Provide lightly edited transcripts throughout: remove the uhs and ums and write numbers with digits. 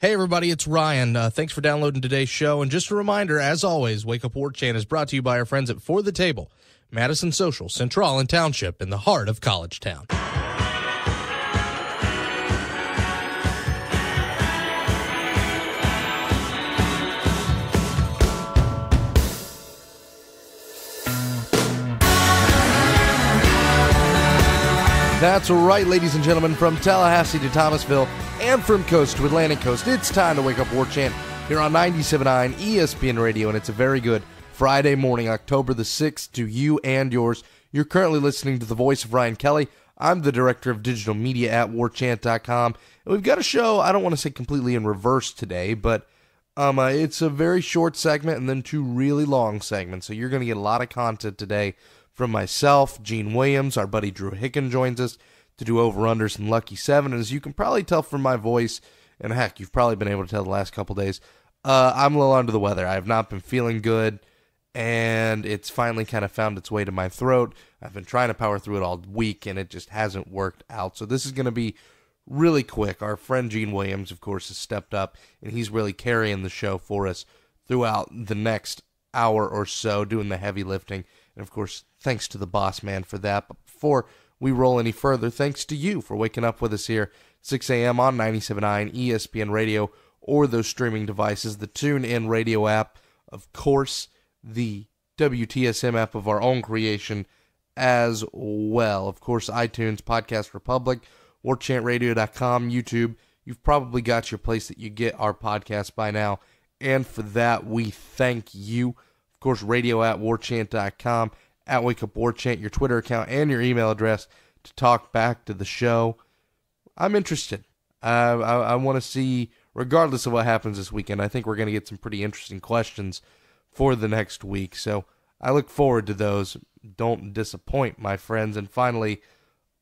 Hey everybody, it's Ryan. Thanks for downloading today's show. And just a reminder, as always, Wake Up War Chant is brought to you by our friends at For the Table, Madison Social, Central and Township, in the heart of College Town. That's right, ladies and gentlemen, from Tallahassee to Thomasville and from coast to Atlantic coast, it's time to Wake Up War Chant here on 97.9 ESPN Radio, and it's a very good Friday morning, October the 6th, to you and yours. You're currently listening to the voice of Ryan Kelly. I'm the director of digital media at warchant.com, and we've got a show, I don't want to say completely in reverse today, but it's a very short segment and then two really long segments, so you're going to get a lot of content today from myself, Gene Williams. Our buddy Drew Hicken joins us to do over-unders and Lucky 7. And as you can probably tell from my voice, and heck, you've probably been able to tell the last couple days, I'm a little under the weather. I have not been feeling good, and it's finally kind of found its way to my throat. I've been trying to power through it all week, and it just hasn't worked out. So this is going to be really quick. Our friend Gene Williams, of course, has stepped up, and he's really carrying the show for us throughout the next hour or so, doing the heavy lifting. And, of course, thanks to the boss man for that. But before we roll any further, thanks to you for waking up with us here 6 a.m. on 97.9 ESPN Radio or those streaming devices, the TuneIn Radio app, of course, the WTSM app of our own creation as well. Of course, iTunes, Podcast Republic, warchantradio.com, YouTube. You've probably got your place that you get our podcast by now, and for that, we thank you. Of course, radio at warchant.com, at Wake Up War Chant, your Twitter account, and your email address to talk back to the show. I'm interested. I want to see, regardless of what happens this weekend, I think we're going to get some pretty interesting questions for the next week. So I look forward to those. Don't disappoint, my friends. And finally,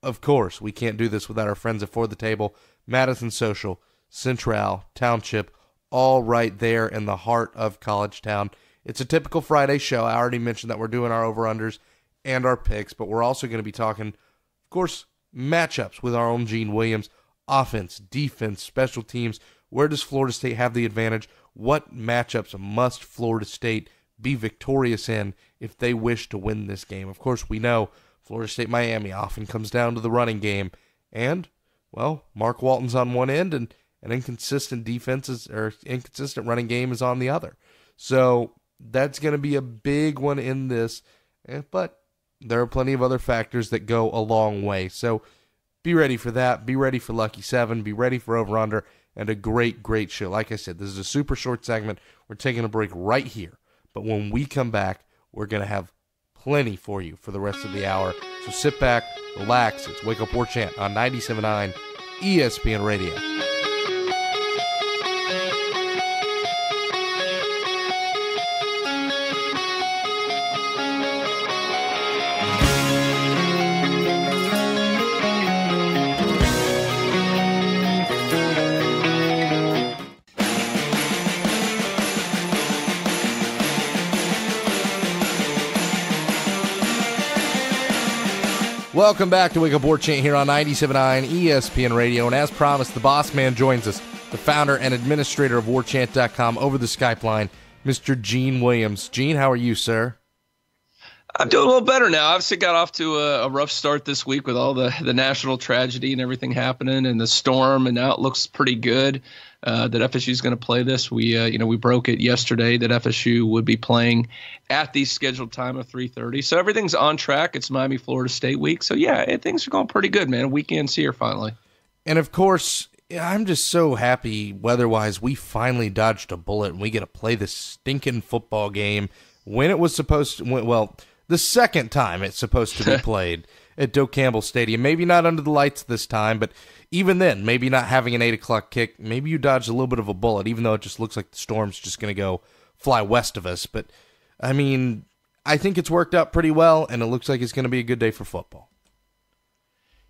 of course, we can't do this without our friends at For the Table, Madison Social, Central, Township, all right there in the heart of College Town. It's a typical Friday show. I already mentioned that we're doing our over-unders and our picks, but we're also going to be talking, of course, matchups with our own Gene Williams. Offense, defense, special teams. Where does Florida State have the advantage? What matchups must Florida State be victorious in if they wish to win this game? Of course, we know Florida State-Miami often comes down to the running game. And, well, Mark Walton's on one end, and an inconsistent running game is on the other. So that's going to be a big one in this, but there are plenty of other factors that go a long way. So be ready for that. Be ready for Lucky 7. Be ready for Over-Under, and a great, great show. Like I said, this is a super short segment. We're taking a break right here. But when we come back, we're going to have plenty for you for the rest of the hour. So sit back, relax. It's Wake Up War Chant on 97.9 ESPN Radio. Welcome back to Wake Up War Chant here on 97.9 ESPN Radio. And as promised, the boss man joins us, the founder and administrator of warchant.com over the Skype line, Mr. Gene Williams. Gene, how are you, sir? I'm doing a little better now. Obviously got off to a rough start this week with all the national tragedy and everything happening and the storm, and now it looks pretty good that FSU is going to play this. We broke it yesterday that FSU would be playing at the scheduled time of 3:30. So everything's on track. It's Miami, Florida State week. So, yeah, things are going pretty good, man. Weekend's here finally. And, of course, I'm just so happy weather-wise. We finally dodged a bullet, and we get to play this stinking football game when it was supposed to – well, the second time it's supposed to be played at Doak Campbell Stadium. Maybe not under the lights this time, but even then, maybe not having an 8 o'clock kick. Maybe you dodged a little bit of a bullet, even though it just looks like the storm's just going to go fly west of us. But, I mean, I think it's worked out pretty well, and it looks like it's going to be a good day for football.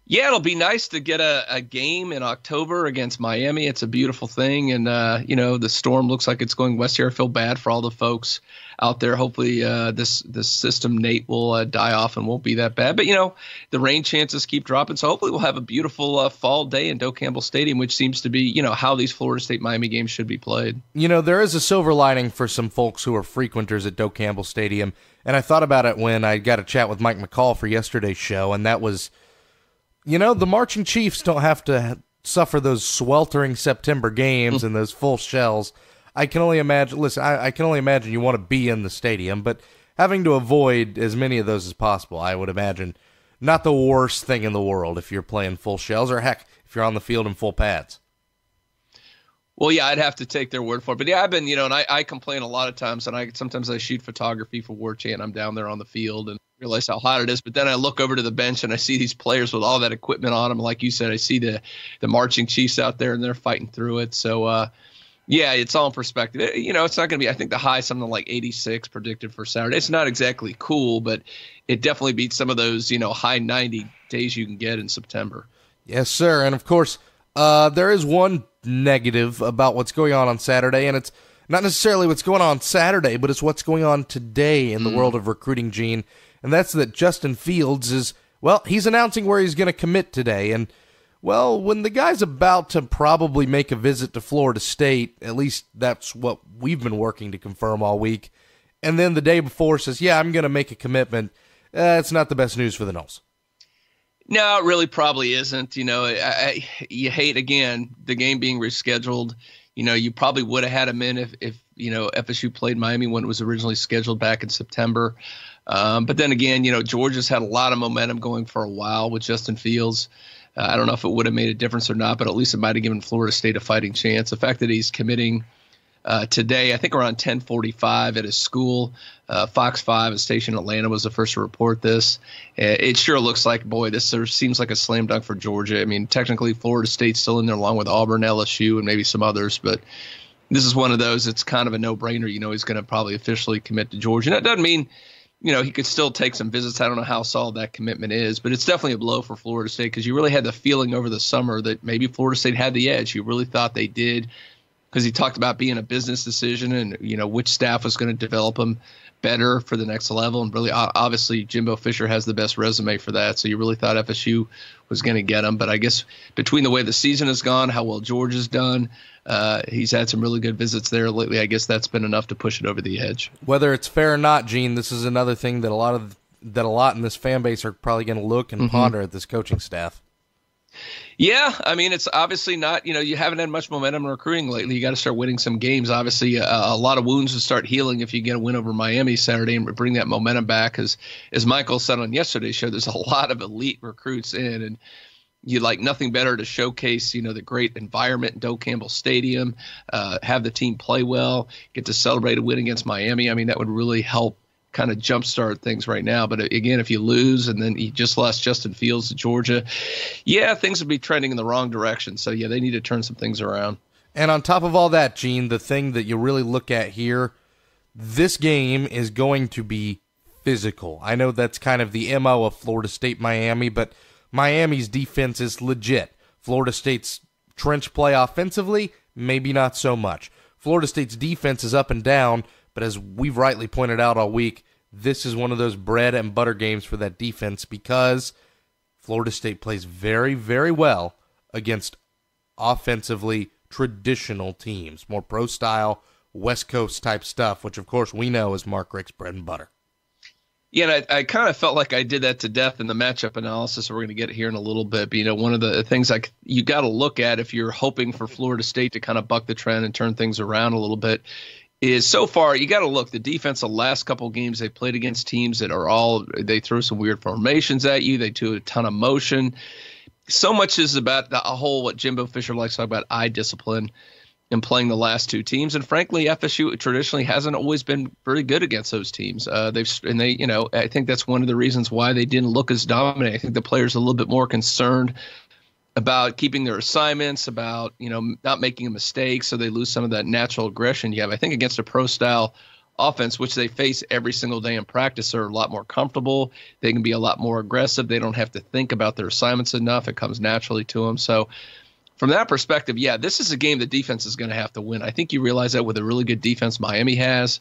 Yeah, it'll be nice to get a game in October against Miami. It's a beautiful thing. And, the storm looks like it's going west here. I feel bad for all the folks out there. Hopefully this system, Nate, will die off and won't be that bad. But, the rain chances keep dropping. So hopefully we'll have a beautiful fall day in Doak Campbell Stadium, which seems to be, how these Florida State-Miami games should be played. There is a silver lining for some folks who are frequenters at Doak Campbell Stadium. And I thought about it when I got a chat with Mike McCall for yesterday's show, and that was, the Marching Chiefs don't have to suffer those sweltering September games and those full shells. I can only imagine. Listen, I can only imagine you want to be in the stadium, but having to avoid as many of those as possible, I would imagine, not the worst thing in the world if you're playing full shells, or heck, if you're on the field in full pads. Well, yeah, I'd have to take their word for it. But yeah, I've been, and I complain a lot of times, and sometimes I shoot photography for War Chant. I'm down there on the field and realize how hot it is. But then I look over to the bench and I see these players with all that equipment on them. Like you said, I see the Marching Chiefs out there and they're fighting through it. So, yeah, it's all in perspective. It's not going to be, I think the high is something like 86 predicted for Saturday. It's not exactly cool, but it definitely beats some of those, high 90 days you can get in September. Yes, sir. And of course, there is one negative about what's going on Saturday, and it's not necessarily what's going on Saturday, but it's what's going on today in the world of recruiting, Gene, and that's that Justin Fields is, he's announcing where he's going to commit today, and, when the guy's about to probably make a visit to Florida State, at least that's what we've been working to confirm all week, and then the day before says, I'm going to make a commitment, it's not the best news for the Noles. No, it really probably isn't. You hate, again, the game being rescheduled. You probably would have had him in if FSU played Miami when it was originally scheduled back in September. But then again, Georgia's had a lot of momentum going for a while with Justin Fields. I don't know if it would have made a difference or not, but at least it might have given Florida State a fighting chance. The fact that he's committing today, I think around 10:45 at his school. Fox 5, a station in Atlanta, was the first to report this. It sure looks like, this sort of seems like a slam dunk for Georgia. I mean, technically Florida State's still in there along with Auburn, LSU, and maybe some others, but this is one of those, it's kind of a no-brainer. He's going to probably officially commit to Georgia. And that doesn't mean, he could still take some visits. I don't know how solid that commitment is, but it's definitely a blow for Florida State because you really had the feeling over the summer that maybe Florida State had the edge. You really thought they did, because he talked about being a business decision and, which staff was going to develop him better for the next level. And really, obviously, Jimbo Fisher has the best resume for that. So you really thought FSU was going to get him. But I guess between the way the season has gone, how well Georgia's done, he's had some really good visits there lately. I guess that's been enough to push it over the edge. Whether it's fair or not, Gene, this is another thing that a lot in this fan base are probably going to look and ponder at this coaching staff. Yeah, I mean, it's obviously not, you haven't had much momentum in recruiting lately. You got to start winning some games. Obviously, a lot of wounds will start healing if you get a win over Miami Saturday and bring that momentum back. As Michael said on yesterday's show, there's a lot of elite recruits in, and you'd like nothing better to showcase, the great environment in Doak Campbell Stadium, have the team play well, get to celebrate a win against Miami. I mean, that would really help kind of jumpstart things right now. But again, if you lose and then you just lost Justin Fields to Georgia, things would be trending in the wrong direction. So they need to turn some things around. And on top of all that, Gene, the thing that you really look at here, this game is going to be physical. I know that's kind of the MO of Florida State Miami, but Miami's defense is legit. Florida State's trench play offensively, maybe not so much. Florida State's defense is up and down, but as we've rightly pointed out all week, this is one of those bread and butter games for that defense because Florida State plays very, very well against offensively traditional teams, more pro-style, West Coast type stuff, which of course we know is Mark Richt's bread and butter. Yeah, and I kind of felt like I did that to death in the matchup analysis. We're going to get here in a little bit. But, one of the things you got to look at if you're hoping for Florida State to kind of buck the trend and turn things around a little bit is so far you got to look. The defense the last couple games they played against teams that are they throw some weird formations at you. They do a ton of motion. So much is about the whole what Jimbo Fisher likes to talk about, eye discipline in playing the last two teams. And frankly, FSU traditionally hasn't always been very good against those teams. I think that's one of the reasons why they didn't look as dominant. I think the players are a little bit more concerned about keeping their assignments, about, not making a mistake, so they lose some of that natural aggression you have. I think against a pro-style offense, which they face every single day in practice, are a lot more comfortable. They can be a lot more aggressive. They don't have to think about their assignments enough. It comes naturally to them. So from that perspective, yeah, this is a game the defense is going to have to win. I think you realize that with a really good defense Miami has.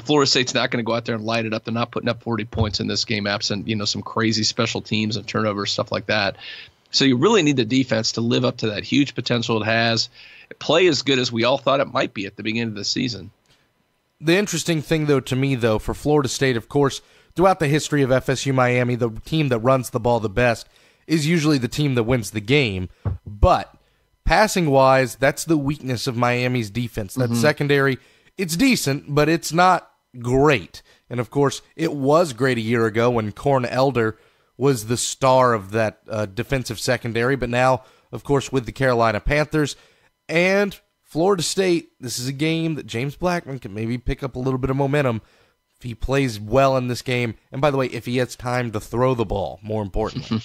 Florida State's not going to go out there and light it up. They're not putting up 40 points in this game, absent some crazy special teams and turnovers, stuff like that. So you really need the defense to live up to that huge potential it has, play as good as we all thought it might be at the beginning of the season. The interesting thing, to me, for Florida State, of course, throughout the history of FSU Miami, the team that runs the ball the best is usually the team that wins the game. But passing-wise, that's the weakness of Miami's defense. That secondary, it's decent, but it's not great. And, of course, it was great a year ago when Corn Elder was the star of that defensive secondary. But now, of course, with the Carolina Panthers and Florida State, this is a game that James Blackman can maybe pick up a little bit of momentum if he plays well in this game. And by the way, if he has time to throw the ball, more importantly.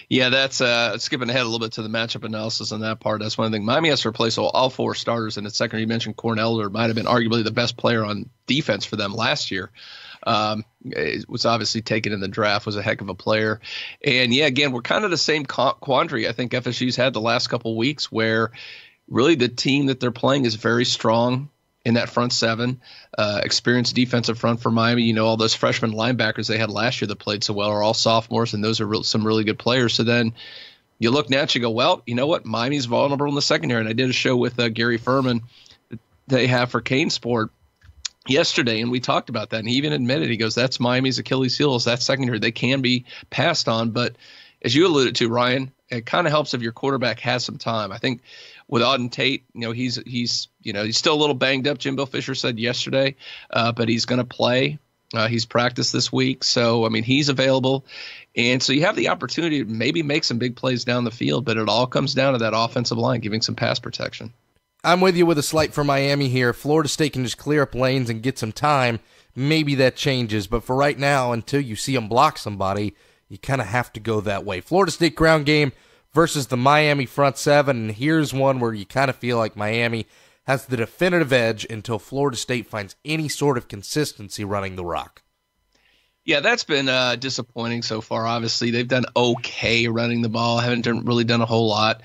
Yeah, that's skipping ahead a little bit to the matchup analysis on that part. That's one thing. Miami has to replace all four starters in its secondary. You mentioned Corn Elder might have been arguably the best player on defense for them last year. It was obviously taken in the draft, was a heck of a player. And, yeah, again, we're kind of the same quandary I think FSU's had the last couple of weeks, where really the team that they're playing is very strong in that front seven, experienced defensive front for Miami. All those freshman linebackers they had last year that played so well are all sophomores, and those are some really good players. So then you look now and you go, well, you know what? Miami's vulnerable in the secondary. And I did a show with Gary Furman that they have for Kane Sport yesterday, and we talked about that. And he even admitted, he goes, that's Miami's Achilles heel, is that secondary. They can be passed on. But as you alluded to, Ryan, it kind of helps if your quarterback has some time. I think with Auden Tate, he's still a little banged up. Jimbo Fisher said yesterday, but he's going to play. He's practiced this week, so he's available, and so you have the opportunity to maybe make some big plays down the field. But it all comes down to that offensive line giving some pass protection. I'm with you with a slight for Miami here. Florida State can just clear up lanes and get some time. Maybe that changes, but for right now, until you see them block somebody, you kind of have to go that way. Florida State ground game versus the Miami front seven, and here's one where you kind of feel like Miami has the definitive edge until Florida State finds any sort of consistency running the rock. Yeah, that's been disappointing so far. Obviously, they've done okay running the ball, haven't really done a whole lot.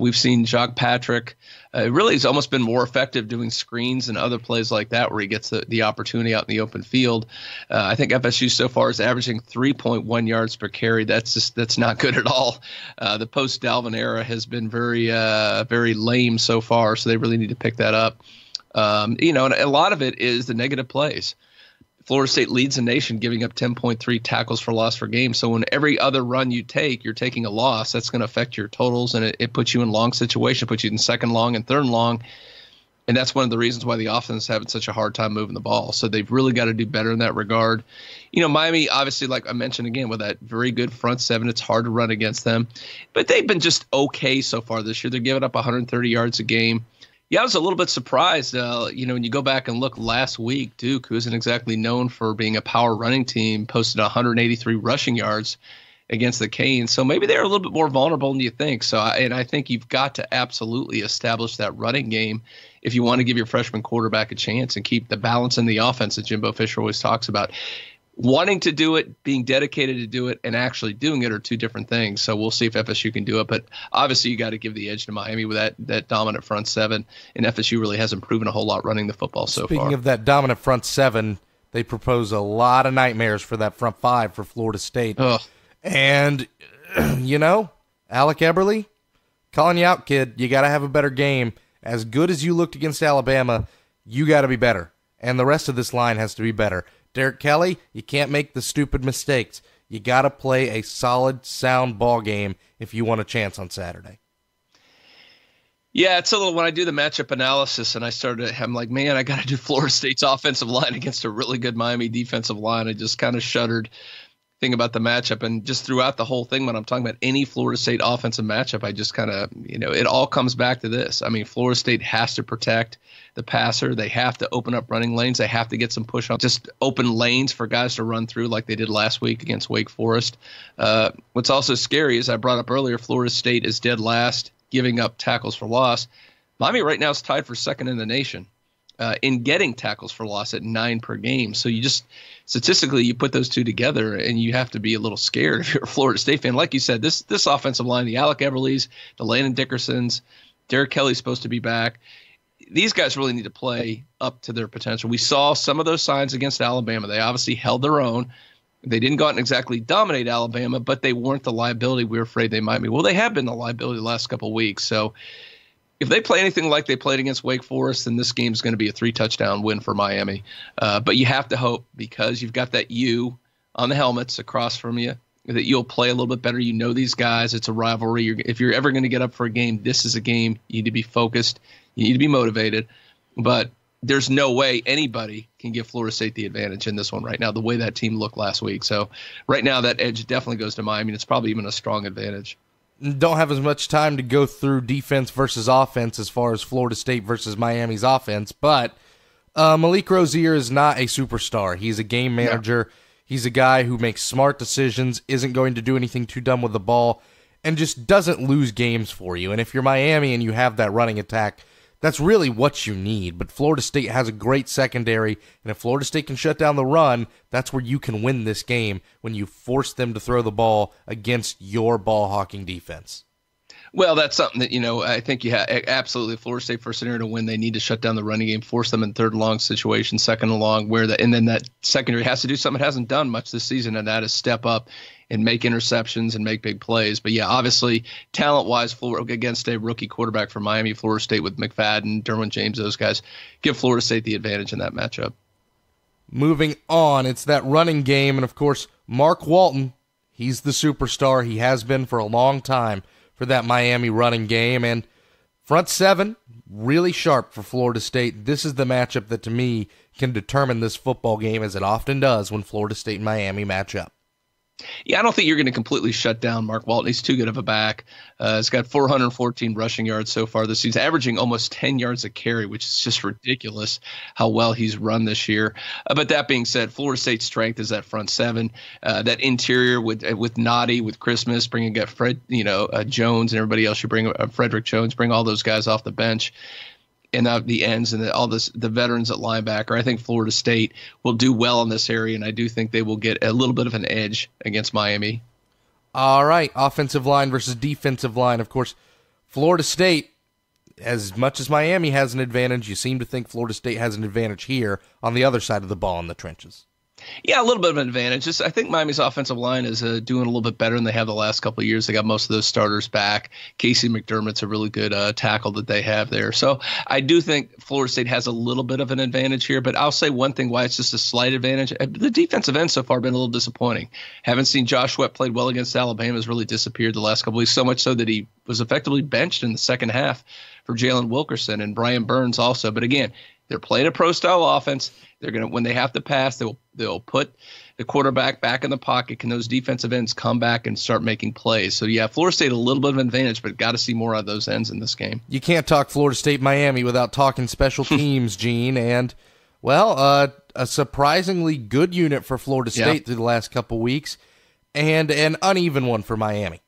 We've seen Jacques Patrick really has almost been more effective doing screens and other plays like that where he gets the opportunity out in the open field. I think FSU so far is averaging 3.1 yards per carry. That's not good at all. The post-Dalvin era has been very lame so far, so they really need to pick that up. And a lot of it is the negative plays. Florida State leads the nation, giving up 10.3 tackles for loss per game. So when every other run you take, you're taking a loss. That's going to affect your totals, and it puts you in long situations, puts you in second long and third long. And that's one of the reasons why the offense is having such a hard time moving the ball. So they've really got to do better in that regard. Miami, obviously, like I mentioned again, with that very good front seven, it's hard to run against them. But they've been just okay so far this year. They're giving up 130 yards a game. Yeah, I was a little bit surprised. When you go back and look last week, Duke, who isn't exactly known for being a power running team, posted 183 rushing yards against the Canes. So maybe they're a little bit more vulnerable than you think. So, I think you've got to absolutely establish that running game if you want to give your freshman quarterback a chance and keep the balance in the offense that Jimbo Fisher always talks about. Wanting to do it, being dedicated to do it, and actually doing it are two different things. So we'll see if FSU can do it. But obviously you got to give the edge to Miami with that dominant front seven. And FSU really hasn't proven a whole lot running the football so far. Speaking of that dominant front seven, they propose a lot of nightmares for that front five for Florida State. Ugh. And, Alec Eberle, calling you out, kid. You got to have a better game. As good as you looked against Alabama, you got to be better. And the rest of this line has to be better. Derek Kelly, you can't make the stupid mistakes. You got to play a solid, sound ball game if you want a chance on Saturday. Yeah, it's a little, when I do the matchup analysis and I'm like, man, I got to do Florida State's offensive line against a really good Miami defensive line. I just kind of shuddered thinking about the matchup, and just throughout the whole thing when I'm talking about any Florida State offensive matchup, I just kind of, it all comes back to this. Florida State has to protect the passer. They have to open up running lanes. They have to get some push on, just open lanes for guys to run through like they did last week against Wake Forest. What's also scary, as I brought up earlier, Florida State is dead last, giving up tackles for loss. Miami right now is tied for second in the nation. in getting tackles for loss at 9 per game. So you just statistically you put those two together, and you have to be a little scared if you're a Florida State fan. Like you said, this offensive line, the Alec Everleys, the Landon Dickersons, Derek Kelly's supposed to be back. These guys really need to play up to their potential. We saw some of those signs against Alabama. They obviously held their own. They didn't go out and exactly dominate Alabama, but they weren't the liability we were afraid they might be. Well, they have been the liability the last couple of weeks. So if they play anything like they played against Wake Forest, then this game is going to be a 3-touchdown win for Miami. But you have to hope, because you've got that U on the helmets across from you, that you'll play a little bit better. You know these guys. It's a rivalry. If you're ever going to get up for a game, this is a game. You need to be focused. You need to be motivated. But there's no way anybody can give Florida State the advantage in this one right now, the way that team looked last week. So right now that edge definitely goes to Miami. It's probably even a strong advantage. Don't have as much time to go through defense versus offense as far as Florida State versus Miami's offense, but Malik Rozier is not a superstar. He's a game manager. Yeah. He's a guy who makes smart decisions, isn't going to do anything too dumb with the ball, and just doesn't lose games for you. And if you're Miami and you have that running attack, that's really what you need. But Florida State has a great secondary, and if Florida State can shut down the run, that's where you can win this game, when you force them to throw the ball against your ball-hawking defense. Well, that's something that, I think you have absolutely. Florida State, for a scenario to win, they need to shut down the running game, force them in third and long situations, second and long, and then that secondary has to do something it hasn't done much this season, and that is step up and make interceptions and make big plays. But yeah, obviously, talent-wise, against a rookie quarterback from Miami, Florida State with McFadden, Derwin James, those guys give Florida State the advantage in that matchup. Moving on, it's that running game, and of course, Mark Walton, he's the superstar. He has been for a long time for that Miami running game, and front seven, really sharp for Florida State. This is the matchup that, to me, can determine this football game, as it often does when Florida State and Miami match up. Yeah, I don't think you're going to completely shut down Mark Walton. He's too good of a back. He's got 414 rushing yards so far this season, averaging almost 10 yards a carry, which is just ridiculous how well he's run this year. But that being said, Florida State's strength is that front seven, that interior with Noddy, with Christmas, bringing Fred, Jones and everybody else. You bring Frederick Jones, bring all those guys off the bench. And the ends and the veterans at linebacker. I think Florida State will do well in this area, and I do think they will get a little bit of an edge against Miami. All right, offensive line versus defensive line. Of course, Florida State, as much as Miami has an advantage, you seem to think Florida State has an advantage here on the other side of the ball in the trenches. Yeah, a little bit of an advantage. I think Miami's offensive line is doing a little bit better than they have the last couple of years. They got most of those starters back. Casey McDermott's a really good tackle that they have there. So I do think Florida State has a little bit of an advantage here, but I'll say one thing why it's just a slight advantage. The defensive end so far been a little disappointing. Haven't seen Josh Sweat played well against Alabama, has really disappeared the last couple of weeks, so much so that he was effectively benched in the second half for Jalen Wilkerson, and Brian Burns also. But again, they're playing a pro-style offense. They're gonna, when they have to pass, they'll put the quarterback back in the pocket. Can those defensive ends come back and start making plays? So yeah, Florida State a little bit of an advantage, but got to see more of those ends in this game. You can't talk Florida State Miami without talking special teams, Gene, and well, a surprisingly good unit for Florida State through the last couple weeks, and an uneven one for Miami.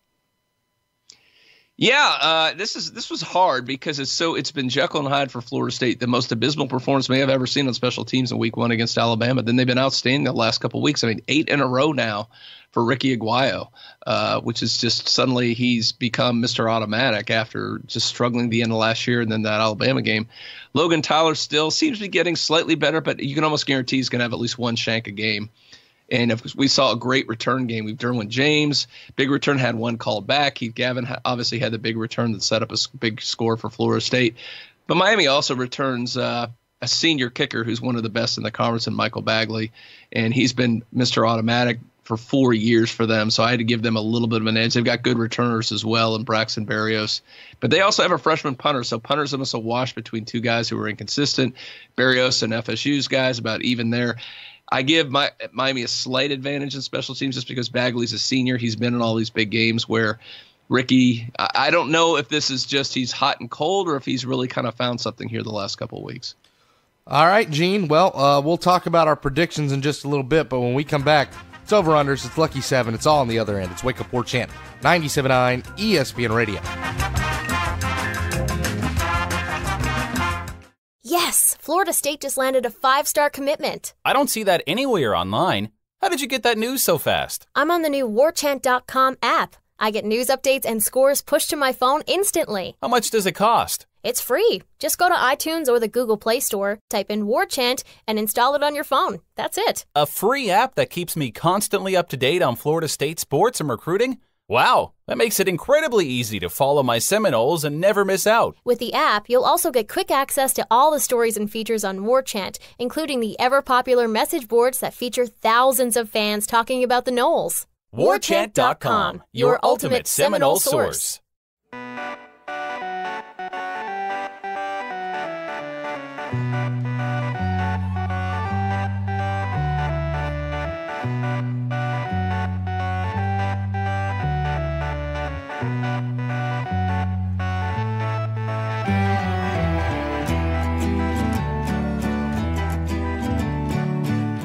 Yeah, this was hard because it's been Jekyll and Hyde for Florida State. The most abysmal performance may have ever seen on special teams in Week 1 against Alabama. Then they've been outstanding the last couple of weeks. I mean, 8 in a row now for Ricky Aguayo, which is just suddenly he's become Mr. Automatic after just struggling the end of last year and then that Alabama game. Logan Tyler still seems to be getting slightly better, but you can almost guarantee he's going to have at least one shank a game. And if we saw a great return game, we've Derwin James, big return, had one called back. Keith Gavin obviously had the big return that set up a big score for Florida State. But Miami also returns a senior kicker who's one of the best in the conference, in Michael Bagley. And he's been Mr. Automatic for 4 years for them. So I had to give them a little bit of an edge. They've got good returners as well in Braxton Berrios. But they also have a freshman punter. So punter's almost a wash between two guys who are inconsistent. Berrios and FSU's guys about even there. I give Miami a slight advantage in special teams just because Bagley's a senior. He's been in all these big games where Ricky, I don't know if this is just he's hot and cold or if he's really kind of found something here the last couple of weeks. All right, Gene. Well, we'll talk about our predictions in just a little bit, but when we come back, it's over-unders, it's Lucky 7, it's all on the other end. It's Wake Up War Chant, 97.9 ESPN Radio. Yes, Florida State just landed a 5-star commitment. I don't see that anywhere online. How did you get that news so fast? I'm on the new warchant.com app. I get news updates and scores pushed to my phone instantly. How much does it cost? It's free. Just go to iTunes or the Google Play Store, type in Warchant, and install it on your phone. That's it. A free app that keeps me constantly up to date on Florida State sports and recruiting? Wow, that makes it incredibly easy to follow my Seminoles and never miss out. With the app, you'll also get quick access to all the stories and features on Warchant, including the ever-popular message boards that feature thousands of fans talking about the Noles. Warchant.com, your ultimate Seminole source.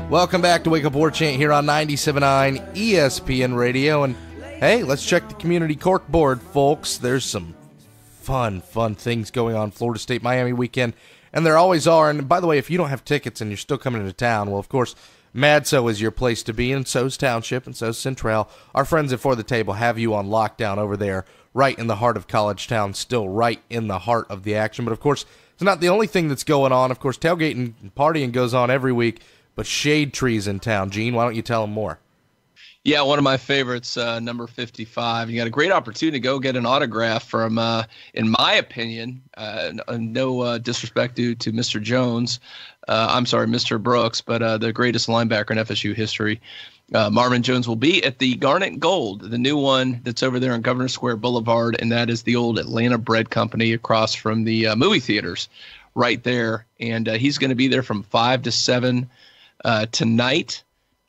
Welcome back to Wake Up War Chant here on 97.9 ESPN Radio. And hey, let's check the community cork board, folks. There's some fun things going on Florida State-Miami weekend, and there always are. And by the way, if you don't have tickets and you're still coming into town, well, of course, Madso is your place to be, and so's Township, and so's Central. Our friends at For the Table have you on lockdown over there, right in the heart of College Town, still right in the heart of the action. But of course, it's not the only thing that's going on. Of course, tailgating and partying goes on every week. But shade trees in town. Gene, why don't you tell them more? Yeah, one of my favorites, number 55. You got a great opportunity to go get an autograph from, in my opinion, no disrespect due to Mr. Jones. I'm sorry, Mr. Brooks, but the greatest linebacker in FSU history. Marvin Jones will be at the Garnet Gold, the new one that's over there on Governor Square Boulevard, and that is the old Atlanta Bread Company across from the movie theaters right there. And he's going to be there from 5 to 7 tonight,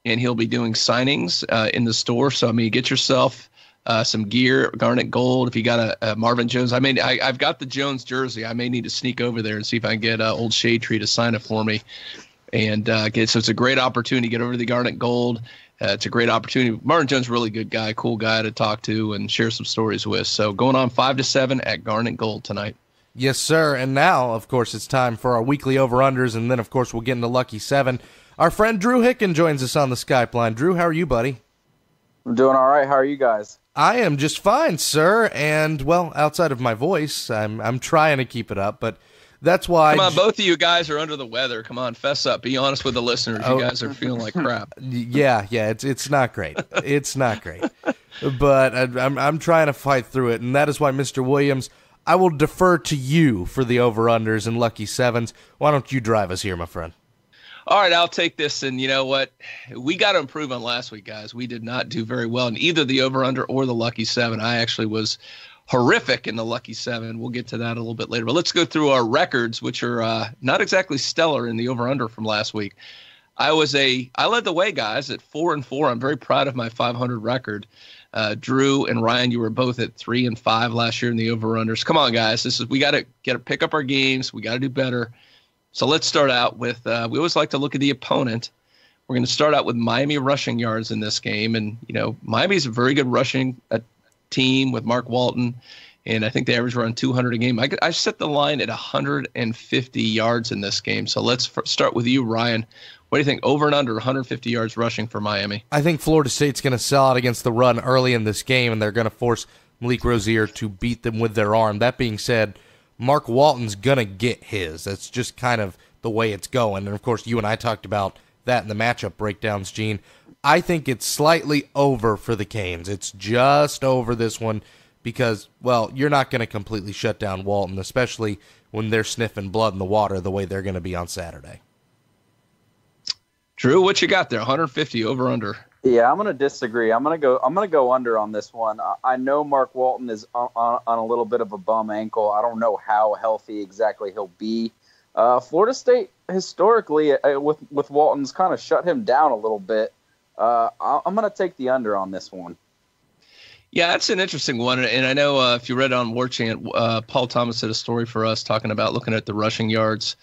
and he'll be doing signings in the store. So, I mean, get yourself some gear, Garnet Gold. If you got a Marvin Jones, I've got the Jones jersey. I may need to sneak over there and see if I can get old Shade Tree to sign it for me. And so it's a great opportunity to get over to the Garnet Gold. It's a great opportunity. Marvin Jones, really good guy, cool guy to talk to and share some stories with. So going on 5 to 7 at Garnet Gold tonight. Yes, sir. And now, of course, it's time for our weekly over-unders, and then, of course, we'll get into Lucky 7. Our friend Drew Hicken joins us on the Skype line. Drew, how are you, buddy? I'm doing all right. How are you guys? I am just fine, sir. And, well, outside of my voice, I'm trying to keep it up, but that's why... Come on, both of you guys are under the weather. Come on, fess up. Be honest with the listeners. You guys are feeling like crap. Yeah, it's not great. It's not great. But I'm trying to fight through it, and that is why, Mr. Williams, I will defer to you for the over-unders and Lucky Sevens. Why don't you drive us here, my friend? All right, I'll take this. And you know what? We got to improve on last week, guys. We did not do very well in either the over-under or the Lucky 7. I actually was horrific in the Lucky 7. We'll get to that a little bit later. But let's go through our records, which are not exactly stellar in the over-under from last week. I led the way, guys, at 4-4. I'm very proud of my 500 record. Drew and Ryan, you were both at 3-5 last year in the over-unders. Come on, guys. We got to pick up our games. We got to do better. So let's start out with, we always like to look at the opponent. We're going to start out with Miami rushing yards in this game. And, you know, Miami's a very good rushing team with Mark Walton. And I think they average around 200 a game. I set the line at 150 yards in this game. So let's start with you, Ryan. What do you think? Over and under 150 yards rushing for Miami? I think Florida State's going to sell out against the run early in this game, and they're going to force Malik Rozier to beat them with their arm. That being said, Mark Walton's going to get his. That's just kind of the way it's going. And, of course, you and I talked about that in the matchup breakdowns, Gene. I think it's slightly over for the Canes. It's just over this one because, well, you're not going to completely shut down Walton, especially when they're sniffing blood in the water the way they're going to be on Saturday. Drew, what you got there? 150 over under? Yeah, I'm going to disagree. I'm going to go under on this one. I know Mark Walton is on a little bit of a bum ankle. I don't know how healthy exactly he'll be. Florida State historically with Walton's kind of shut him down a little bit. I'm going to take the under on this one. Yeah, that's an interesting one. And I know if you read on War Chant, Paul Thomas did a story for us talking about looking at the rushing yards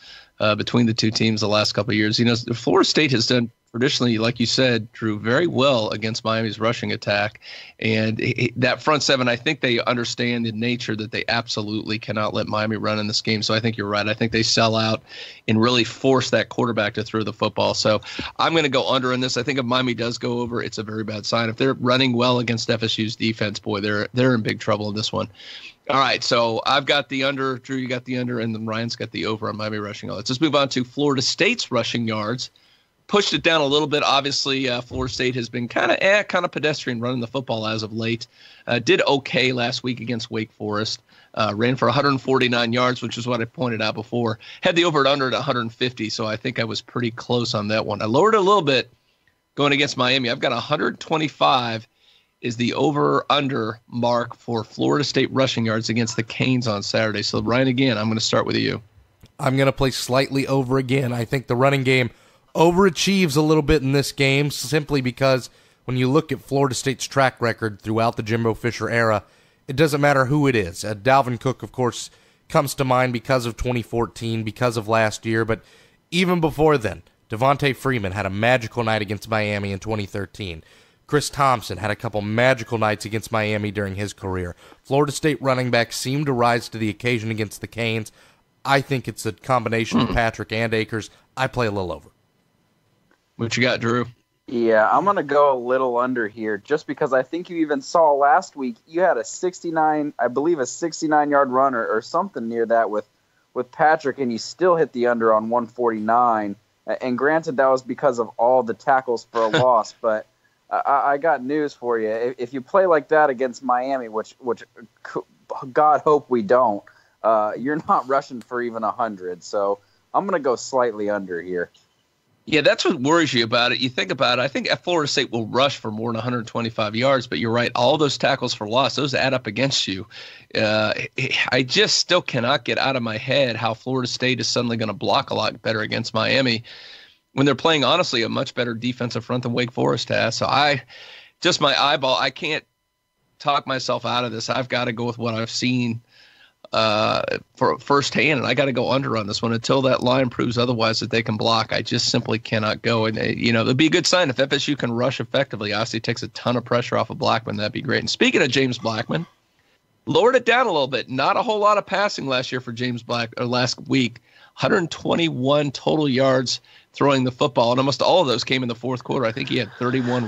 between the two teams the last couple of years. You know, Florida State has done traditionally, like you said, drew very well against Miami's rushing attack. And that front seven, I think they understand the nature that they absolutely cannot let Miami run in this game. So I think you're right. I think they sell out and really force that quarterback to throw the football. So I'm going to go under in this. I think if Miami does go over, it's a very bad sign. If they're running well against FSU's defense, boy, they're in big trouble in this one. All right, so I've got the under, Drew, you got the under, and then Ryan's got the over on Miami rushing yards. Let's move on to Florida State's rushing yards. Pushed it down a little bit. Obviously, Florida State has been kind of pedestrian running the football as of late. Did okay last week against Wake Forest. Ran for 149 yards, which is what I pointed out before. Had the over and under at 150, so I think I was pretty close on that one. I lowered it a little bit going against Miami. I've got 125 is the over-under mark for Florida State rushing yards against the Canes on Saturday. So, Ryan, again, I'm going to start with you. I'm going to play slightly over again. I think the running game overachieves a little bit in this game simply because when you look at Florida State's track record throughout the Jimbo Fisher era, it doesn't matter who it is. Dalvin Cook, of course, comes to mind because of 2014, because of last year, but even before then, Devontae Freeman had a magical night against Miami in 2013. Chris Thompson had a couple magical nights against Miami during his career. Florida State running backs seem to rise to the occasion against the Canes. I think it's a combination of Patrick and Akers. I play a little over. What you got, Drew? Yeah, I'm going to go a little under here just because I think you even saw last week you had a 69-yard run or something near that with Patrick, and you still hit the under on 149. And granted, that was because of all the tackles for a loss, but I got news for you. If you play like that against Miami, which God hope we don't, you're not rushing for even 100. So I'm going to go slightly under here. Yeah, that's what worries you about it. You think about it, I think Florida State will rush for more than 125 yards, but you're right, all those tackles for loss, those add up against you. I just still cannot get out of my head how Florida State is suddenly going to block a lot better against Miami when they're playing, honestly, a much better defensive front than Wake Forest has. So my eyeball, I can't talk myself out of this. I've got to go with what I've seen for firsthand, and I got to go under on this one until that line proves otherwise that they can block. I just simply cannot go. And, it'd be a good sign if FSU can rush effectively. Obviously, takes a ton of pressure off of Blackman. That'd be great. And speaking of James Blackman, lowered it down a little bit. Not a whole lot of passing last week. 121 total yards throwing the football, and almost all of those came in the fourth quarter. I think he had 31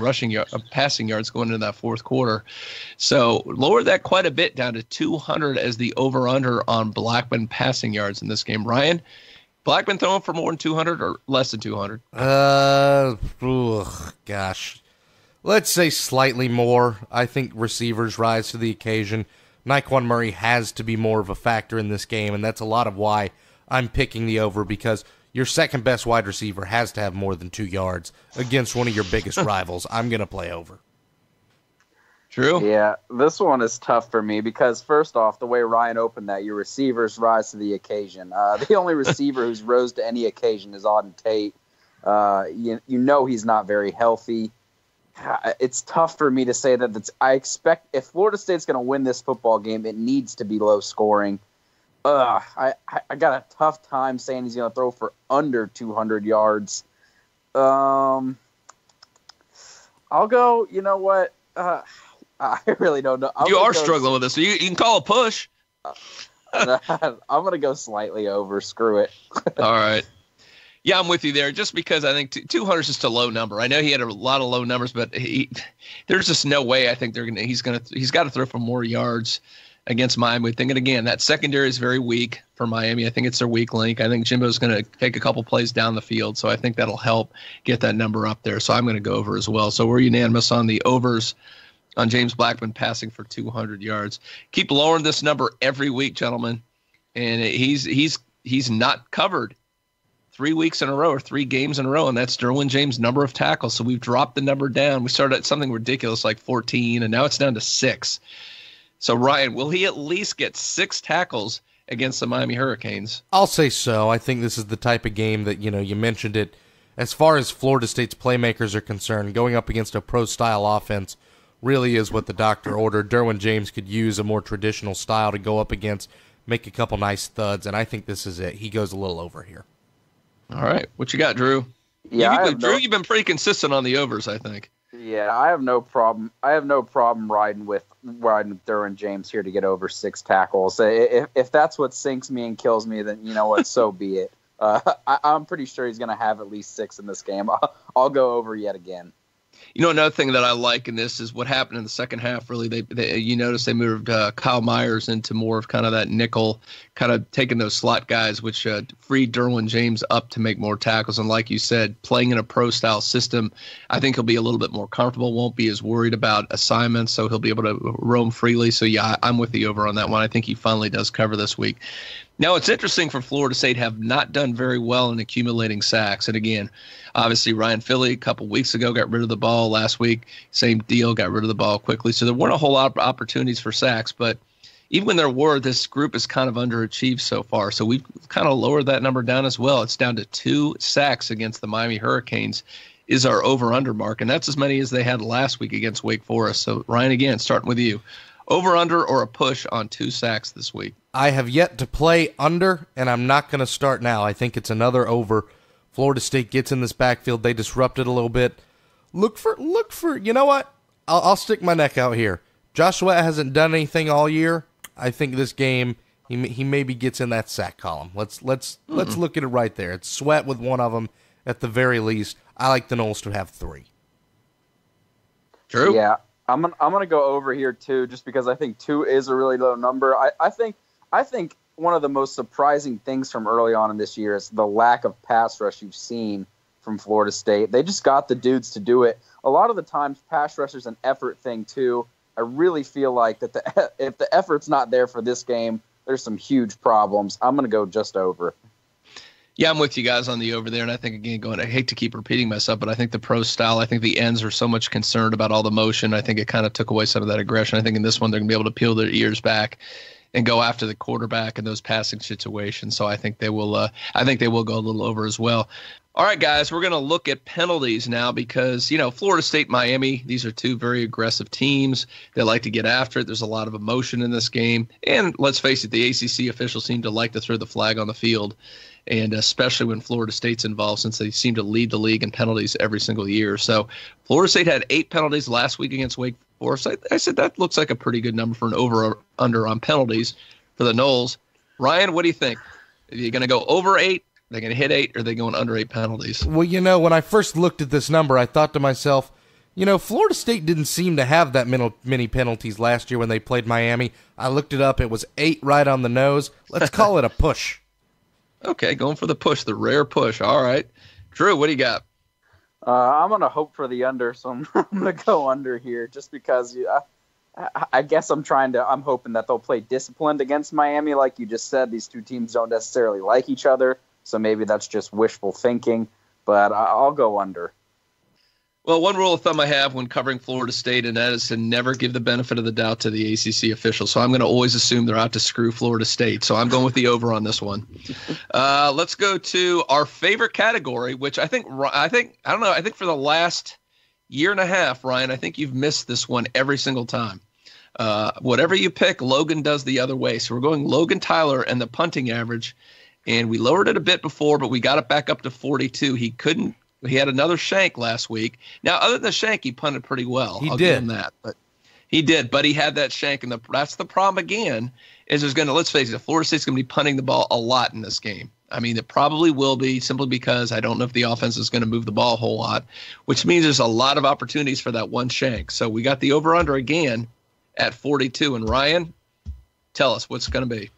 passing yards going into that fourth quarter. So lowered that quite a bit down to 200 as the over-under on Blackman passing yards in this game. Ryan, Blackman throwing for more than 200 or less than 200? Gosh. Let's say slightly more. I think receivers rise to the occasion. Nyquan Murray has to be more of a factor in this game, and that's a lot of why I'm picking the over, because your second best wide receiver has to have more than 2 yards against one of your biggest rivals. I'm going to play over. True. Yeah, this one is tough for me because, first off, the way Ryan opened that, your receivers rise to the occasion. The only receiver who's rose to any occasion is Auden Tate. He's not very healthy. It's tough for me to say that. I expect if Florida State's going to win this football game, it needs to be low scoring. I got a tough time saying he's going to throw for under 200 yards. I'll go, you know what? I really don't know. You are struggling with this, so you can call a push. I'm going to go slightly over. Screw it. All right. Yeah, I'm with you there, just because I think 200 is just a low number. I know he had a lot of low numbers, but there's just no way I think he's got to throw for more yards against Miami. Thinking again, that secondary is very weak for Miami. I think it's their weak link. I think Jimbo's going to take a couple plays down the field, so I think that'll help get that number up there. So I'm going to go over as well. So we're unanimous on the overs on James Blackman passing for 200 yards. Keep lowering this number every week, gentlemen, and he's not covered 3 weeks in a row or 3 games in a row, and that's Derwin James' number of tackles. So we've dropped the number down. We started at something ridiculous like 14, and now it's down to 6. So, Ryan, will he at least get 6 tackles against the Miami Hurricanes? I'll say so. I think this is the type of game that, you mentioned it. As far as Florida State's playmakers are concerned, going up against a pro-style offense really is what the doctor ordered. Derwin James could use a more traditional style to go up against, make a couple nice thuds, and I think this is it. He goes a little over here. All right. What you got, Drew? Yeah, Drew, you've been pretty consistent on the overs, I think. Yeah, I have no problem. I have no problem riding with Derwin James here to get over 6 tackles. If that's what sinks me and kills me, then you know what, so be it. I'm pretty sure he's going to have at least 6 in this game. I'll go over yet again. You know, another thing that I like in this is what happened in the second half. Really, you notice they moved Kyle Myers into more of kind of that nickel, kind of taking those slot guys, which freed Derwin James up to make more tackles. And like you said, playing in a pro-style system, I think he'll be a little bit more comfortable, won't be as worried about assignments, so he'll be able to roam freely. So, yeah, I'm with the over on that one. I think he finally does cover this week. Now, it's interesting for Florida State have not done very well in accumulating sacks. And again, obviously Ryan Philly a couple weeks ago got rid of the ball. Last week, same deal, got rid of the ball quickly. So there weren't a whole lot of opportunities for sacks. But even when there were, this group is kind of underachieved so far. So we've kind of lowered that number down as well. It's down to 2 sacks against the Miami Hurricanes is our over-under mark. And that's as many as they had last week against Wake Forest. So, Ryan, again, starting with you. Over-under or a push on 2 sacks this week? I have yet to play under, and I'm not going to start now. I think it's another over. Florida State gets in this backfield. They disrupt it a little bit. Look for. You know what? I'll stick my neck out here. Joshua hasn't done anything all year. I think this game he maybe gets in that sack column. Let's look at it right there. It's Sweat with one of them at the very least. I like the Noles to have 3. True. Yeah. I'm gonna go over here too, just because I think 2 is a really low number. I think one of the most surprising things from early on in this year is the lack of pass rush you've seen from Florida State. They just got the dudes to do it. A lot of the times, pass rush is an effort thing too. I really feel like that if the effort's not there for this game, there's some huge problems. I'm gonna go just over. Yeah, I'm with you guys on the over there, and I think, again, I hate to keep repeating myself, but I think the pro style, I think the ends are so much concerned about all the motion. I think it kind of took away some of that aggression. I think in this one they're going to be able to peel their ears back and go after the quarterback in those passing situations. So I think they will go a little over as well. All right, guys, we're going to look at penalties now because, Florida State, Miami, these are 2 very aggressive teams. They like to get after it. There's a lot of emotion in this game. And let's face it, the ACC officials seem to like to throw the flag on the field, and especially when Florida State's involved, since they seem to lead the league in penalties every single year. So Florida State had 8 penalties last week against Wake Forest. I said that looks like a pretty good number for an over-under on penalties for the Noles. Ryan, what do you think? Are you going to go over 8? Are they going to hit 8, or are they going under 8 penalties? Well, when I first looked at this number, I thought to myself, Florida State didn't seem to have that many penalties last year when they played Miami. I looked it up. It was 8 right on the nose. Let's call it a push. Okay, going for the push, the rare push. All right. Drew, what do you got? I'm going to hope for the under, so I'm going to go under here just because I guess I'm hoping that they'll play disciplined against Miami. Like you just said, these 2 teams don't necessarily like each other, so maybe that's just wishful thinking, but I'll go under. Well, one rule of thumb I have when covering Florida State, and that is to never give the benefit of the doubt to the ACC officials. So I'm going to always assume they're out to screw Florida State. So I'm going with the over on this one. Let's go to our favorite category, which I think for the last year and a half, Ryan, I think you've missed this one every single time. Whatever you pick, Logan does the other way. So we're going Logan Tyler and the punting average, and we lowered it a bit before, but we got it back up to 42. He had another shank last week. Now, other than the shank, he punted pretty well. I'll give him that. But he had that shank, and that's the problem again. Is let's face it, Florida State's going to be punting the ball a lot in this game. I mean, it probably will be simply because I don't know if the offense is going to move the ball a whole lot, which means there's a lot of opportunities for that one shank. So we got the over/under again at 42. And Ryan, tell us what's going to be.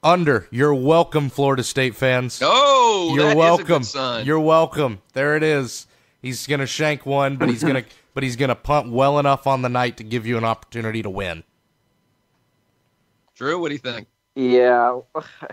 Under. You're welcome, Florida State fans. Oh, you're welcome. Is a good sign. You're welcome. There it is. He's gonna shank one, but he's gonna punt well enough on the night to give you an opportunity to win. Drew, what do you think? Yeah,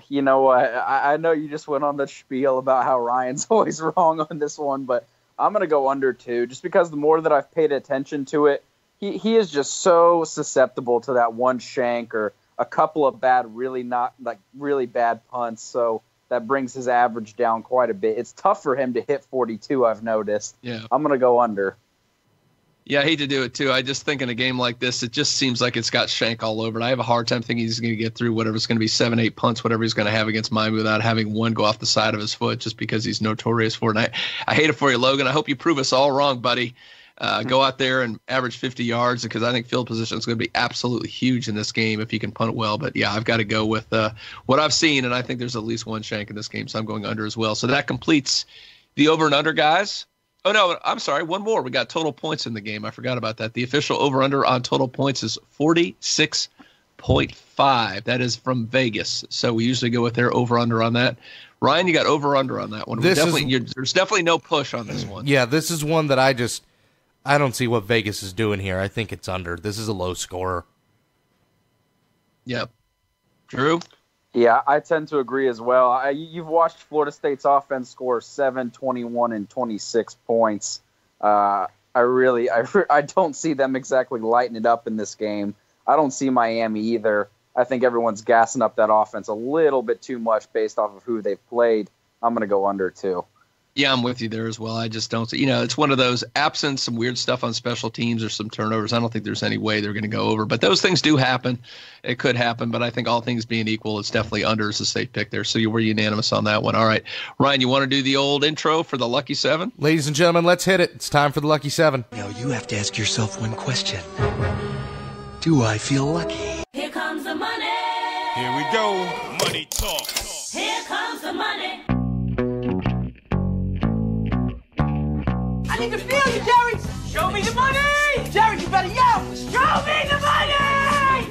you know what? I know you just went on the spiel about how Ryan's always wrong on this one, but I'm gonna go under too, just because the more that I've paid attention to it, he is just so susceptible to that one shank or a couple of really bad punts, so that brings his average down quite a bit. It's tough for him to hit 42, I've noticed. Yeah. I'm going to go under. Yeah, I hate to do it too. I just think in a game like this, it just seems like it's got Shank all over it. I have a hard time thinking he's going to get through whatever's going to be 7-8 punts, whatever he's going to have against Miami without having one go off the side of his foot just because he's notorious for it. And I hate it for you, Logan. I hope you prove us all wrong, buddy. Go out there and average 50 yards because I think field position is going to be absolutely huge in this game if he can punt it well. But, yeah, I've got to go with what I've seen, and I think there's at least one Shank in this game, so I'm going under as well. So that completes the over and under, guys. Oh, no, I'm sorry. One more. We got total points in the game. I forgot about that. The official over-under on total points is 46.5. That is from Vegas. So we usually go with their over-under on that. Ryan, you got over-under on that one. There's definitely no push on this one. Yeah, this is one that I don't see what Vegas is doing here. I think it's under. This is a low scorer. Yep. Drew? Yeah, I tend to agree as well. You've watched Florida State's offense score 7, 21, and 26 points. I don't see them exactly lighting it up in this game. I don't see Miami either. I think everyone's gassing up that offense a little bit too much based off of who they've played. I'm going to go under too. Yeah, I'm with you there as well. I just don't see, it's one of those absent some weird stuff on special teams or some turnovers. I don't think there's any way they're going to go over, but those things do happen. It could happen, but I think all things being equal, it's definitely under as a safe pick there. So you were unanimous on that one. All right, Ryan, you want to do the old intro for the Lucky Seven? Ladies and gentlemen, let's hit it. It's time for the Lucky Seven. Now you have to ask yourself one question. Do I feel lucky? Here comes the money. Here we go. Money talk. Here comes the money. I need to feel you, Jerry! Show me the money! Jerry, you better yell! Show me the money!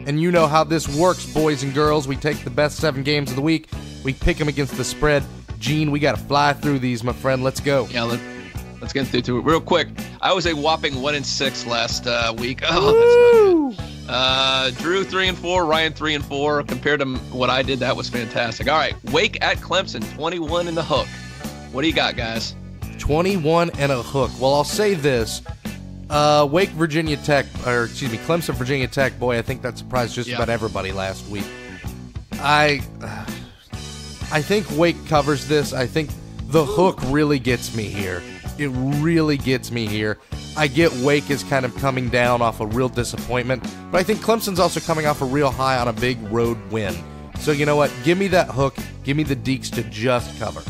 And you know how this works, boys and girls. We take the best 7 games of the week. We pick them against the spread. Gene, we got to fly through these, my friend. Let's go. Yeah, let's get through it real quick. I was a whopping 1-6 last week. Oh, that's not good. Drew 3-4, Ryan 3-4. Compared to what I did, that was fantastic. All right, Wake at Clemson, 21 in the hook. What do you got, guys? 21 and a hook. Well, I'll say this. Wake, Virginia Tech, Clemson, Virginia Tech. Boy, I think that surprised just about everybody last week. I think Wake covers this. I think the hook really gets me here. It really gets me here. I get Wake is kind of coming down off a real disappointment, but I think Clemson's also coming off a real high on a big road win. So you know what? Give me that hook. Give me the Deeks to just cover.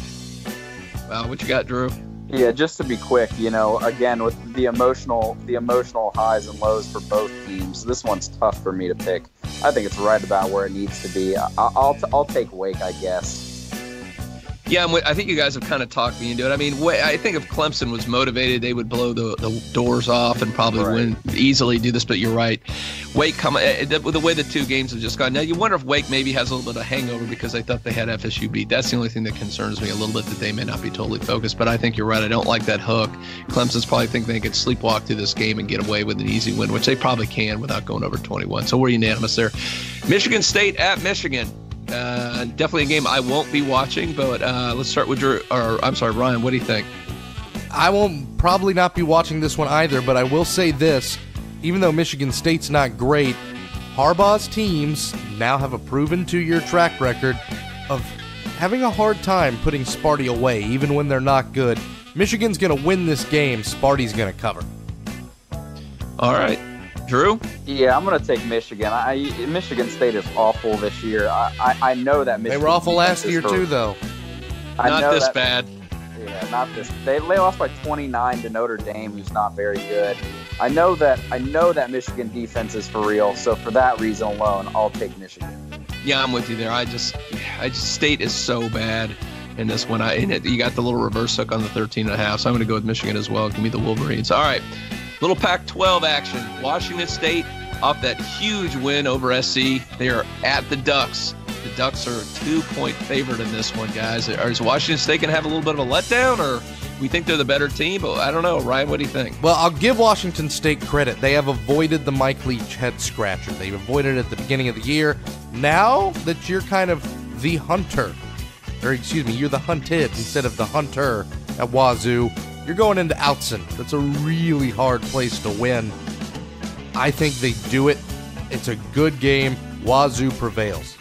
Wow, what you got, Drew? Yeah, just to be quick, again with the emotional highs and lows for both teams, this one's tough for me to pick. I think it's right about where it needs to be. I'll take Wake, I guess. Yeah, I think you guys have kind of talked me into it. I mean, I think if Clemson was motivated, they would blow the doors off and probably win easily, do this, but you're right. Wake, with the way the 2 games have just gone. Now, you wonder if Wake maybe has a little bit of hangover because they thought they had FSU beat. That's the only thing that concerns me a little bit, that they may not be totally focused, but I think you're right. I don't like that hook. Clemson's probably think they could sleepwalk through this game and get away with an easy win, which they probably can without going over 21. So we're unanimous there. Michigan State at Michigan. Definitely a game I won't be watching, but let's start with Ryan. What do you think? I won't probably not be watching this one either, but I will say this. Even though Michigan State's not great, Harbaugh's teams now have a proven 2-year track record of having a hard time putting Sparty away, even when they're not good. Michigan's going to win this game. Sparty's going to cover. All right. Drew? Yeah, I'm going to take Michigan. Michigan State is awful this year. I know that Michigan. They were awful last year too, though. Not this bad. Yeah, not this. They lost by 29 to Notre Dame, who's not very good. I know that Michigan defense is for real. So for that reason alone, I'll take Michigan. Yeah, I'm with you there. I just State is so bad in this one. You got the little reverse hook on the 13.5, so I'm going to go with Michigan as well. Give me the Wolverines. All right. Little Pac-12 action. Washington State off that huge win over SC. They are at the Ducks. The Ducks are a 2-point favorite in this one, guys. Is Washington State going to have a little bit of a letdown, or we think they're the better team? But I don't know. Ryan, what do you think? Well, I'll give Washington State credit. They have avoided the Mike Leach head scratcher. They've avoided it at the beginning of the year. Now that you're kind of the hunter, you're the hunted instead of the hunter at Wazoo, you're going into Outson. That's a really hard place to win. I think they do it. It's a good game. Wazoo prevails.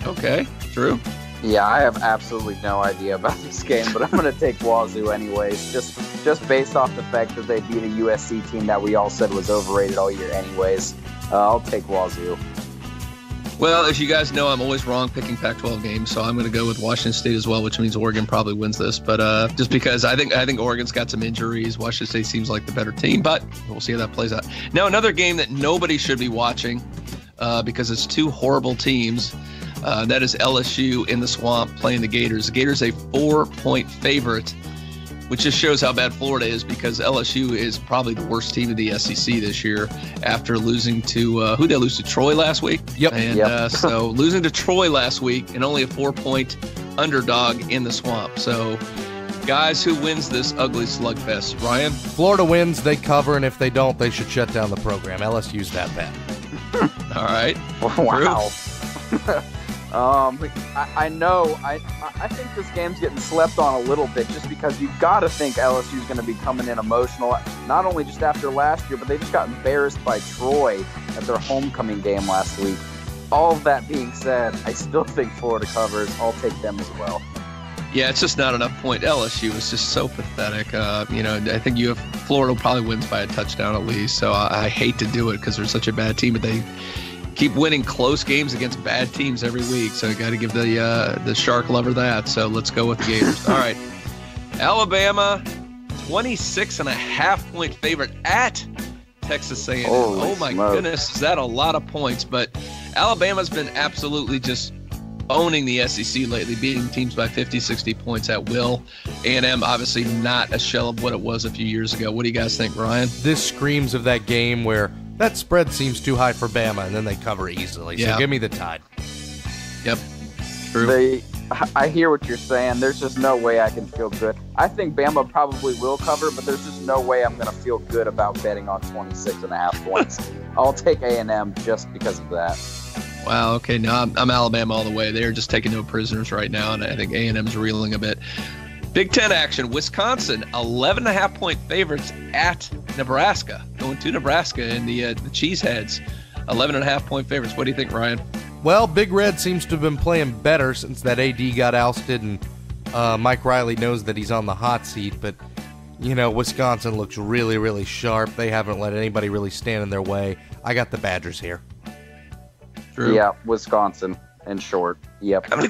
Okay. Drew? Yeah, I have absolutely no idea about this game, but I'm going to take Wazoo anyways, just based off the fact that they beat a USC team that we all said was overrated all year anyways. I'll take Wazoo. Well, as you guys know, I'm always wrong picking Pac-12 games, so I'm going to go with Washington State as well, which means Oregon probably wins this. But just because I think Oregon's got some injuries, Washington State seems like the better team, but we'll see how that plays out. Now, another game that nobody should be watching because it's two horrible teams. That is LSU in the Swamp playing the Gators. The Gators a 4-point favorite, which just shows how bad Florida is because LSU is probably the worst team of the SEC this year after losing to who they lose to Troy last week. Yep. And so losing to Troy last week and only a 4-point underdog in the Swamp. So guys, who wins this ugly slugfest? Ryan? Florida wins, they cover, and if they don't, they should shut down the program. LSU's that bad. All right. Wow. I know. I think this game's getting slept on a little bit just because you've got to think LSU's going to be coming in emotional, not only just after last year, but they just got embarrassed by Troy at their homecoming game last week. All of that being said, I still think Florida covers. I'll take them as well. Yeah, it's just not enough point. LSU is just so pathetic. I think Florida probably wins by a touchdown at least. So I hate to do it because they're such a bad team, but they keep winning close games against bad teams every week. So I got to give the Shark lover that. So let's go with the Gators. All right. Alabama, 26.5-point favorite at Texas A&M. Oh, my goodness. Is that a lot of points? But Alabama's been absolutely just owning the SEC lately, beating teams by 50, 60 points at will. A&M obviously not a shell of what it was a few years ago. What do you guys think, Ryan? This screams of that game where that spread seems too high for Bama, and then they cover easily. So give me the Tide. Yep. True. I hear what you're saying. There's just no way I can feel good. I think Bama probably will cover, but there's just no way I'm going to feel good about betting on 26.5 points. I'll take A&M just because of that. Wow, okay, now I'm Alabama all the way. They're just taking no prisoners right now, and I think A&M's reeling a bit. Big Ten action, Wisconsin, 11.5-point favorites at Nebraska. Going to Nebraska and the Cheeseheads, 11.5-point favorites. What do you think, Ryan? Well, Big Red seems to have been playing better since that AD got ousted, and Mike Riley knows that he's on the hot seat, but, Wisconsin looks really, really sharp. They haven't let anybody really stand in their way. I got the Badgers here. Drew? Yeah, Wisconsin, in short. Yep. I'm gonna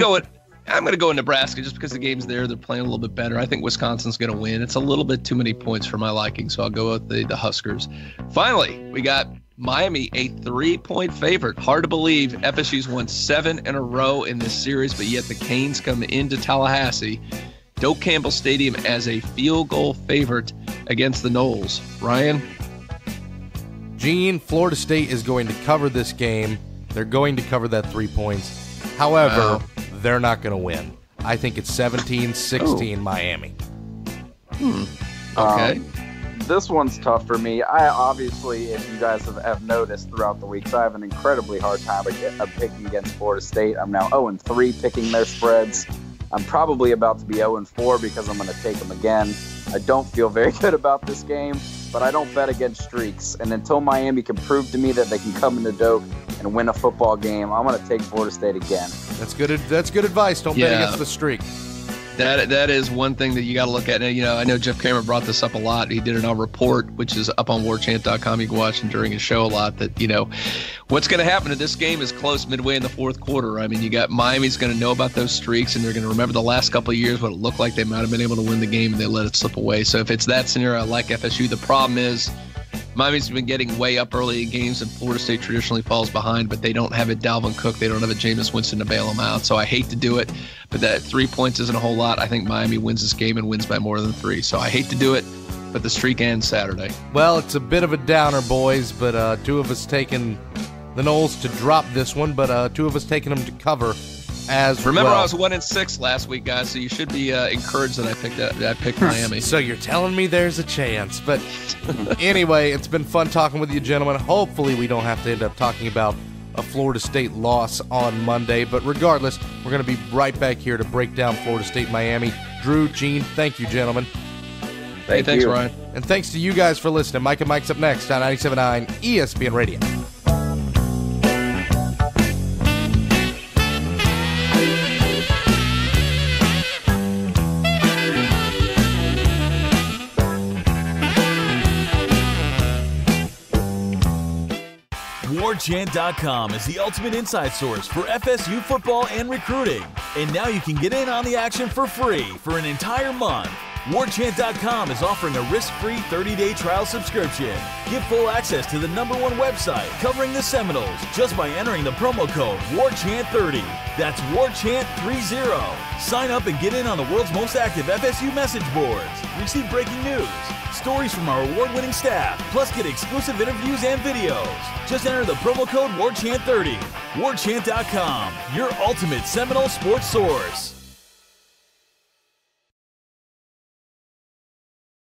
go with Nebraska just because the game's there. They're playing a little bit better. I think Wisconsin's gonna win. It's a little bit too many points for my liking, so I'll go with the Huskers. Finally, we got Miami, a 3-point favorite. Hard to believe FSU's won 7 in a row in this series, but yet the Canes come into Tallahassee, Doak Campbell Stadium, as a field goal favorite against the Noles. Ryan? Gene, Florida State is going to cover this game. They're going to cover that 3 points. However, they're not going to win. I think it's 17-16 Miami. Okay. This one's tough for me. I obviously, if you guys have noticed throughout the weeks, I have an incredibly hard time of picking against Florida State. I'm now 0-3 picking their spreads. I'm probably about to be 0-4 because I'm going to take them again. I don't feel very good about this game, but I don't bet against streaks. And until Miami can prove to me that they can come into Doak and win a football game, I'm going to take Florida State again. That's good advice. Don't bet against the streak. That is one thing that you got to look at. Now, I know Jeff Cameron brought this up a lot. He did it on Report, which is up on warchant.com. You can watch him during his show a lot. That, what's going to happen if this game is close midway in the fourth quarter? I mean, you got Miami's going to know about those streaks, and they're going to remember the last couple of years what it looked like they might have been able to win the game, and they let it slip away. So if it's that scenario, I like FSU. The problem is Miami's been getting way up early in games, and Florida State traditionally falls behind, but they don't have a Dalvin Cook. They don't have a Jameis Winston to bail them out. So I hate to do it, but that 3 points isn't a whole lot. I think Miami wins this game and wins by more than 3. So I hate to do it, but the streak ends Saturday. Well, it's a bit of a downer, boys, but two of us taking the Noles to drop this one, but two of us taking them to cover as Remember, well. I was 1-6 last week, guys, so you should be encouraged that I picked Miami. So you're telling me there's a chance. But anyway, it's been fun talking with you, gentlemen. Hopefully we don't have to end up talking about a Florida State loss on Monday. But regardless, we're going to be right back here to break down Florida State, Miami. Drew, Gene, thank you, gentlemen. Thanks, Ryan. And thanks to you guys for listening. Mike and Mike's up next on 97.9 ESPN Radio. WarChant.com is the ultimate inside source for FSU football and recruiting. And now you can get in on the action for free for an entire month. WarChant.com is offering a risk-free 30-day trial subscription. Get full access to the #1 website covering the Seminoles just by entering the promo code WarChant30. That's WarChant30. Sign up and get in on the world's most active FSU message boards. Receive breaking news, stories from our award-winning staff, plus get exclusive interviews and videos. Just enter the promo code WarChant30. WarChant.com, your ultimate Seminole sports source.